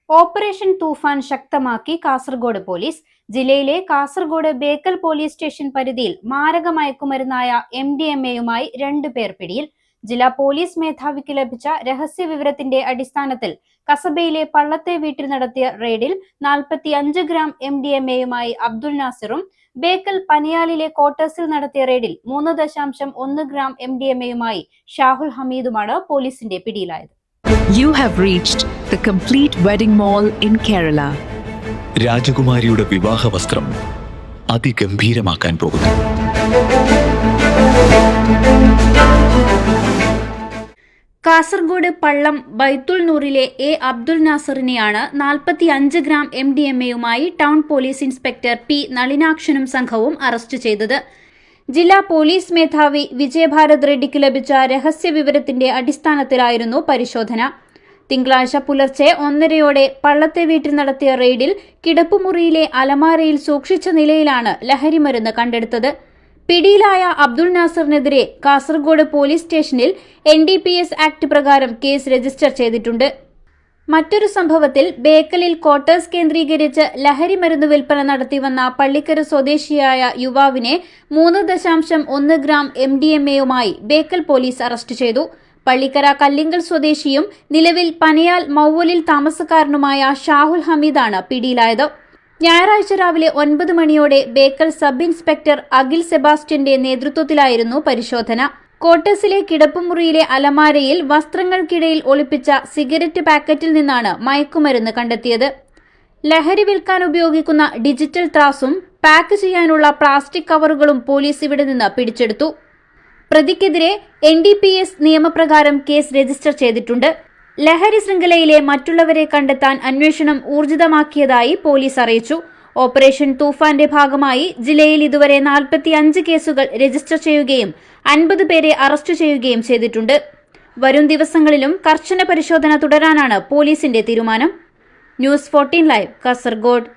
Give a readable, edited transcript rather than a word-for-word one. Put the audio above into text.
Operation തൂഫാൻ ശക്തമാക്കി Kasaragod police. ജില്ലയിലെ Kasaragod Bekal police station പരിധിയിൽ മാരക മയക്കുമരുന്നായ MDMA-യുമായി 2 പേർ പിടിയിൽ. ജില്ലാ പോലീസ് മേധാവിക്ക് ലഭിച്ച രഹസ്യ വിവരത്തിന്റെ അടിസ്ഥാനത്തിൽ കസബയിലെ പള്ളത്തെ വീട്ടിൽ നടത്തിയ റെയ്ഡിൽ 45 ഗ്രാം MDMA-യുമായി അബ്ദുൽ നാസിറും, ബേക്കൽ പനിയാലിലെ ക്വാർട്ടേഴ്സിൽ നടത്തിയ റെയ്ഡിൽ 3.1 ഗ്രാം MDMA-യുമായി ഷാഹുൽ ഹമീദുമാണ് പോലീസിന്റെ പിടിയിലായത്. You have reached the complete wedding mall in Kerala. രാജകുമാരിയുടെ വിവാഹ വസ്ത്രം അതിഗംഭീരമാക്കാൻ പോകുന്നു. കാസർഗോഡ് പള്ളം ബൈത്തുൽ നൂറിലെ അബ്ദുൽ നാസറിനെയാണ് 45 ഗ്രാം MDMA-യുമായി ടൗൺ പോലീസ് ഇൻസ്പെക്ടർ P നളിനാക്ഷനും സംഘവും അറസ്റ്റ് ചെയ്തത്. ജില്ലാ പോലീസ് മേധാവി വിജയഭാരത് റെഡ്ഡിക്ക് ലഭിച്ച രഹസ്യ വിവരത്തിന്റെ അടിസ്ഥാനത്തിലായിരുന്നു പരിശോധന. തിങ്കളാഴ്ച പുലർച്ചെ 1:30 പള്ളത്തെ വീട്ടിൽ നടത്തിയ റെയ്ഡിൽ കിടപ്പുമുറിയിലെ അലമാരയിൽ സൂക്ഷിച്ച നിലയിലാണ് ലഹരിമരുന്ന് കണ്ടെടുത്തത്. പിടിയിലായ അബ്ദുൽ നാസറിനെതിരെ കാസർഗോഡ് പോലീസ് സ്റ്റേഷനിൽ NDPS ആക്ട് പ്രകാരം കേസ് രജിസ്റ്റർ ചെയ്തിട്ടുണ്ട്. മറ്റൊരു സംഭവത്തിൽ ബേക്കലിൽ ക്വാർട്ടേഴ്സ് കേന്ദ്രീകരിച്ച് ലഹരി മരുന്ന് വിൽപ്പന നടത്തിവന്ന പള്ളിക്കര സ്വദേശിയായ യുവാവിനെ 3.1 ഗ്രാം MDMA-യുമായി ബേക്കൽ പോലീസ് അറസ്റ്റ് ചെയ്തു. പള്ളിക്കര കല്ലിങ്കൽ സ്വദേശിയും നിലവിൽ പനയാൽ മൗവലിൽ താമസക്കാരനുമായ ഷാഹുൽ ഹമീദാണ് പിടിയിലായത്. ഞായറാഴ്ച രാവിലെ 9 മണിയോടെ ബേക്കൽ സബ് ഇൻസ്പെക്ടർ അഖിൽ സെബാസ്റ്റ്യന്റെ നേതൃത്വത്തിലായിരുന്നു പരിശോധന. ക്വാർട്ടേഴ്സിലെ കിടപ്പുമുറിയിലെ അലമാരയിൽ വസ്ത്രങ്ങൾക്കിടയിൽ ഒളിപ്പിച്ച സിഗരറ്റ് പാക്കറ്റിൽ നിന്നാണ് മയക്കുമരുന്ന് കണ്ടെത്തിയത്. ലഹരി വിൽക്കാൻ ഉപയോഗിക്കുന്ന ഡിജിറ്റൽ ത്രാസും പാക്ക് ചെയ്യാനുള്ള പ്ലാസ്റ്റിക് കവറുകളും പോലീസ് ഇവിടെ നിന്ന് പിടിച്ചെടുത്തു. പ്രതിക്കെതിരെ NDPS നിയമപ്രകാരം കേസ് രജിസ്റ്റർ ചെയ്തിട്ടുണ്ട്. ലഹരി ശൃംഖലയിലെ മറ്റുള്ളവരെ കണ്ടെത്താൻ അന്വേഷണം ഊർജിതമാക്കിയതായി പോലീസ് അറിയിച്ചു. ഓപ്പറേഷൻ തൂഫാന്റെ ഭാഗമായി ജില്ലയിൽ ഇതുവരെ 45 കേസുകൾ രജിസ്റ്റർ ചെയ്യുകയും 50 പേരെ അറസ്റ്റ് ചെയ്യുകയും ചെയ്തിട്ടുണ്ട്. വരും ദിവസങ്ങളിലും കർശന പരിശോധന തുടരാനാണ് പോലീസിന്റെ തീരുമാനം. News 14 live, Kasaragod.